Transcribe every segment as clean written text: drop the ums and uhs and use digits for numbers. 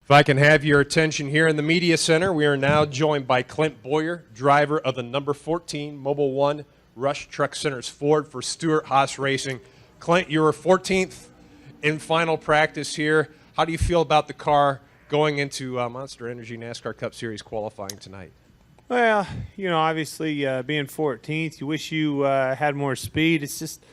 If I can have your attention here in the Media Center, we are now joined by Clint Bowyer, driver of the number 14 Mobile One Rush Truck Center's Ford for Stewart-Haas Racing. Clint, you were 14th in final practice here. How do you feel about the car going into Monster Energy NASCAR Cup Series qualifying tonight? Well, you know, obviously being 14th, you wish you had more speed. It's just,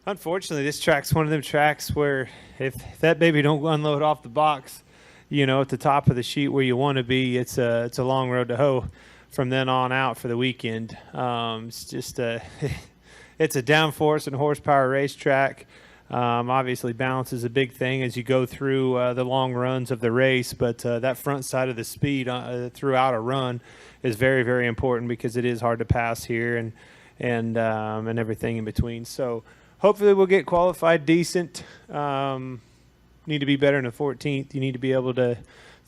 unfortunately, this track's one of them tracks where if that baby don't unload off the box, you know, at the top of the sheet where you want to be, it's a long road to hoe from then on out for the weekend. It's just it's a downforce and horsepower racetrack. Obviously, balance is a big thing as you go through the long runs of the race, but that front side of the speed throughout a run is very, very important because it is hard to pass here and everything in between. So hopefully we'll get qualified decent. Need to be better than a 14th. You need to be able to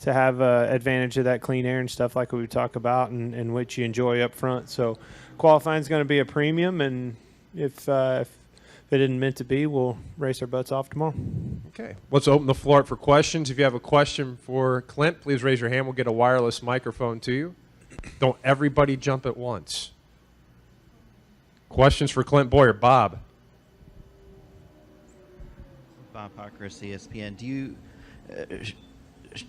have advantage of that clean air and stuff like we talk about and which you enjoy up front. So qualifying is going to be a premium, and if it isn't meant to be, we'll race our butts off tomorrow. Okay. Let's open the floor up for questions. If you have a question for Clint, please raise your hand. We'll get a wireless microphone to you. Don't everybody jump at once. Questions for Clint Bowyer. Bob. Bob Parker, CSPN. Do you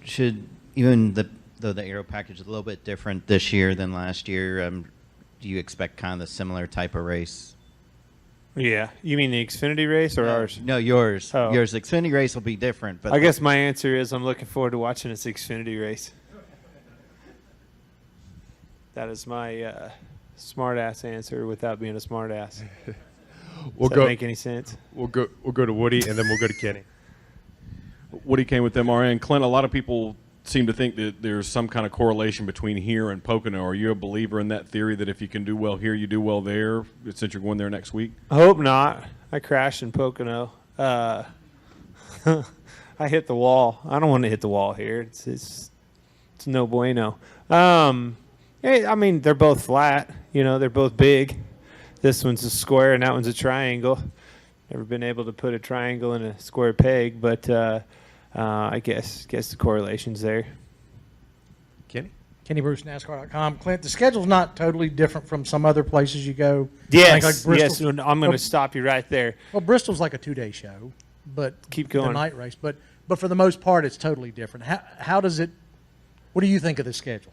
should even though the aero package is a little bit different this year than last year? Do you expect kind of the similar type of race? Yeah, you mean the Xfinity race or ours? No, yours. Oh. Yours. The Xfinity race will be different. But I guess my answer is I'm looking forward to watching this Xfinity race. That is my smart-ass answer without being a smart-ass. Does that make any sense? We'll go to Woody, and then we'll go to Kenny. Woody came with MRN. Clint, a lot of people seem to think that there's some kind of correlation between here and Pocono. Are you a believer in that theory that if you can do well here, you do well there, since you're going there next week? I hope not. I crashed in Pocono. I hit the wall. I don't want to hit the wall here. It's no bueno. I mean, they're both flat. You know, they're both big. This one's a square and that one's a triangle. Never been able to put a triangle in a square peg, but I guess the correlation's there. Kenny? Kenny Bruce, NASCAR.com. Clint, the schedule's not totally different from some other places you go. Yes, like Bristol. yes. I'm going to stop you right there. Well, Bristol's like a 2-day show, but Keep going. The night race. But for the most part, it's totally different. How does it? What do you think of the schedule?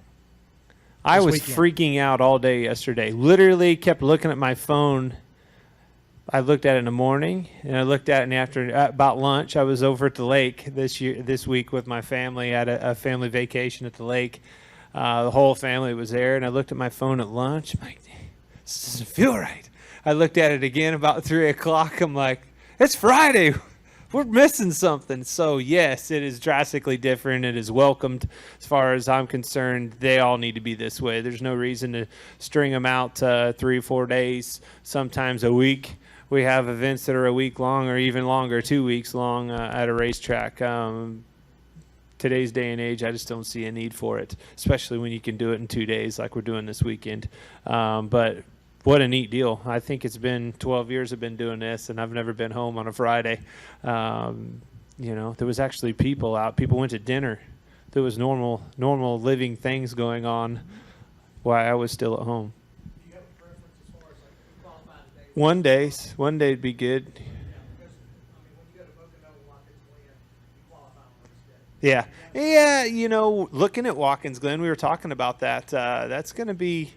I was weekend? freaking out all day yesterday. Literally kept looking at my phone. I looked at it in the morning, and I looked at it in the afternoon. About lunch, I was over at the lake this week with my family at a family vacation at the lake. The whole family was there, and I looked at my phone at lunch. I'm like, this doesn't feel right. I looked at it again about 3 o'clock. I'm like, it's Friday. We're missing something. So, yes, it is drastically different. It is welcomed. As far as I'm concerned, they all need to be this way. There's no reason to string them out 3 or 4 days, sometimes a week. We have events that are a week long or even longer, 2 weeks long at a racetrack. Today's day and age, I just don't see a need for it, especially when you can do it in 2 days like we're doing this weekend. But what a neat deal. I think it's been 12 years I've been doing this, and I've never been home on a Friday. You know, there was actually people out. People went to dinner. There was normal living things going on while I was still at home. Do you have a preference as far as like qualifying day? One day would be good. Yeah, because, when you go to Pocono, Watkins Glen, you qualify on Wednesday. Yeah, you know, looking at Watkins Glen, we were talking about that. That's going to be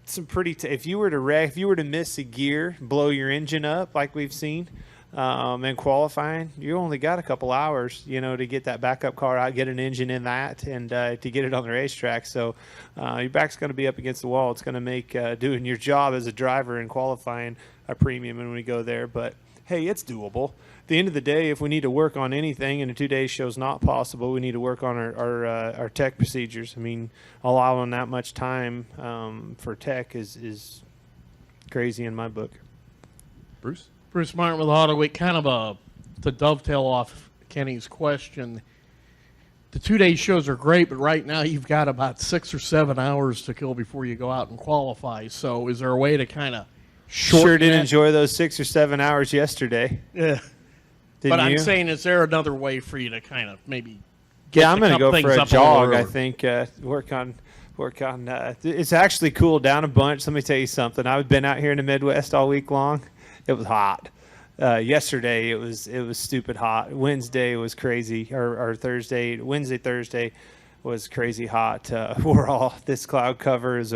some pretty if you were to miss a gear, blow your engine up like we've seen, and qualifying, you only got a couple hours, you know, to get that backup car out, get an engine in that, and to get it on the racetrack. So your back's going to be up against the wall. It's going to make doing your job as a driver and qualifying a premium when we go there. But hey, it's doable. At the end of the day, if we need to work on anything and a 2-day show's not possible, we need to work on our tech procedures. I mean, allowing that much time for tech is crazy in my book. Bruce? Bruce Martin with Auto Week. Kind of to dovetail off Kenny's question, the 2-day shows are great, but right now you've got about 6 or 7 hours to kill before you go out and qualify. So is there a way to kind of Sure did enjoy those 6 or 7 hours yesterday. Yeah. Didn't but you? I'm saying, is there another way for you to kind of maybe Yeah, I'm going to couple go things for a up a little jog. I earlier. think work on. It's actually cooled down a bunch. Let me tell you something. I've been out here in the Midwest all week long. It was hot. Yesterday it was stupid hot. Wednesday was crazy, or Wednesday, Thursday was crazy hot. This cloud cover is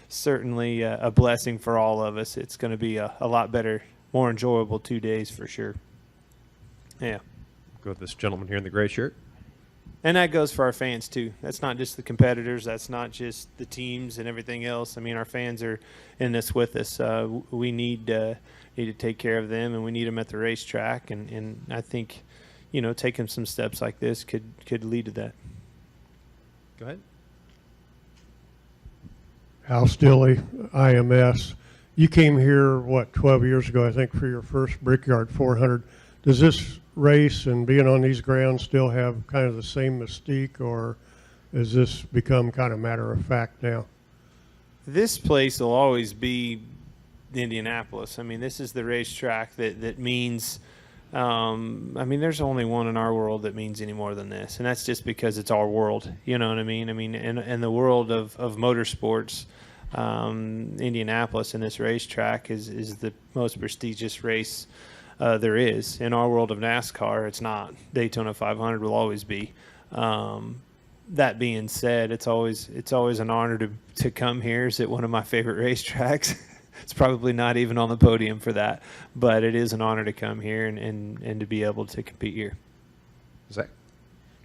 certainly a blessing for all of us. It's going to be a lot better, more enjoyable 2 days for sure. Yeah. Go with this gentleman here in the gray shirt. And that goes for our fans too. That's not just the competitors. That's not just the teams and everything else. I mean, our fans are in this with us. We need to take care of them, and we need them at the racetrack. And I think, taking some steps like this could lead to that. Go ahead. Al Stilley, IMS. You came here, 12 years ago, I think, for your first Brickyard 400. Does this race and being on these grounds still have kind of the same mystique, or has this become kind of matter of fact now? This place will always be Indianapolis. I mean, this is the racetrack that means there's only one in our world that means any more than this, and that's just because it's our world. You know what I mean? I mean, in the world of motorsports, Indianapolis and this racetrack is the most prestigious race there is. In our world of NASCAR, it's not. Daytona 500 will always be. That being said, it's always an honor to come here. It's at one of my favorite racetracks. It's probably not even on the podium for that, but it is an honor to come here and to be able to compete here. Zach.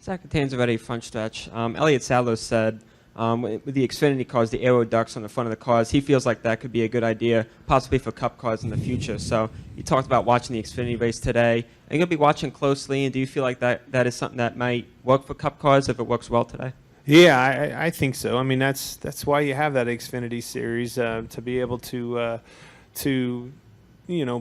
Zach Tanzavetti, front stretch. Elliott Sadler said with the Xfinity cars, the aero ducts on the front of the cars, he feels like that could be a good idea, possibly for Cup cars in the future. So you talked about watching the Xfinity race today. Are you going to be watching closely, and do you feel like that is something that might work for Cup cars if it works well today? Yeah, I think so. I mean, that's why you have that Xfinity series, to be able to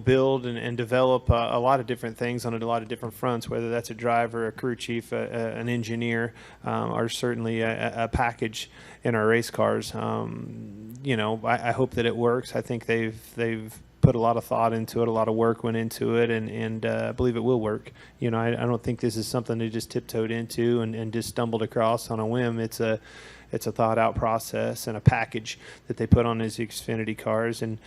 build and develop a lot of different things on a lot of different fronts, whether that's a driver, a crew chief, an engineer, or certainly a package in our race cars. I hope that it works. I think they've put a lot of thought into it, a lot of work went into it, and I believe it will work. I don't think this is something they just tiptoed into and just stumbled across on a whim. It's a thought out process and a package that they put on these Xfinity cars. And,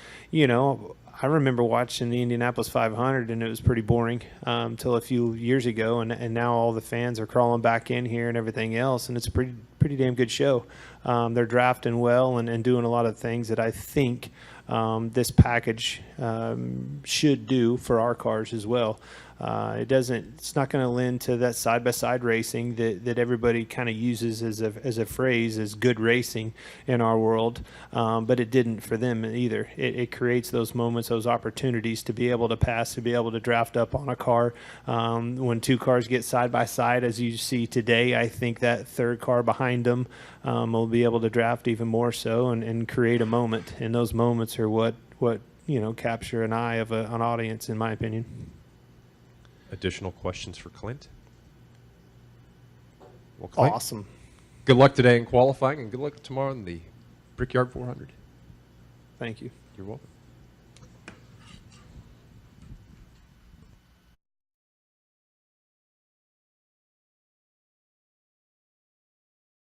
I remember watching the Indianapolis 500, and it was pretty boring until a few years ago, and now all the fans are crawling back in here and everything else, and it's a pretty damn good show. They're drafting well and doing a lot of things that I think this package should do for our cars as well. It's not going to lend to that side-by-side racing that everybody kind of uses as a phrase, as good racing in our world, but it didn't for them either. It creates those moments, those opportunities to be able to pass, to be able to draft up on a car. When two cars get side-by-side, as you see today, I think that third car behind them will be able to draft even more so and create a moment, and those moments are what capture an eye of an audience, in my opinion. Additional questions for Clint? Well, Clint, Awesome. good luck today in qualifying, and good luck tomorrow in the Brickyard 400. Thank you. You're welcome.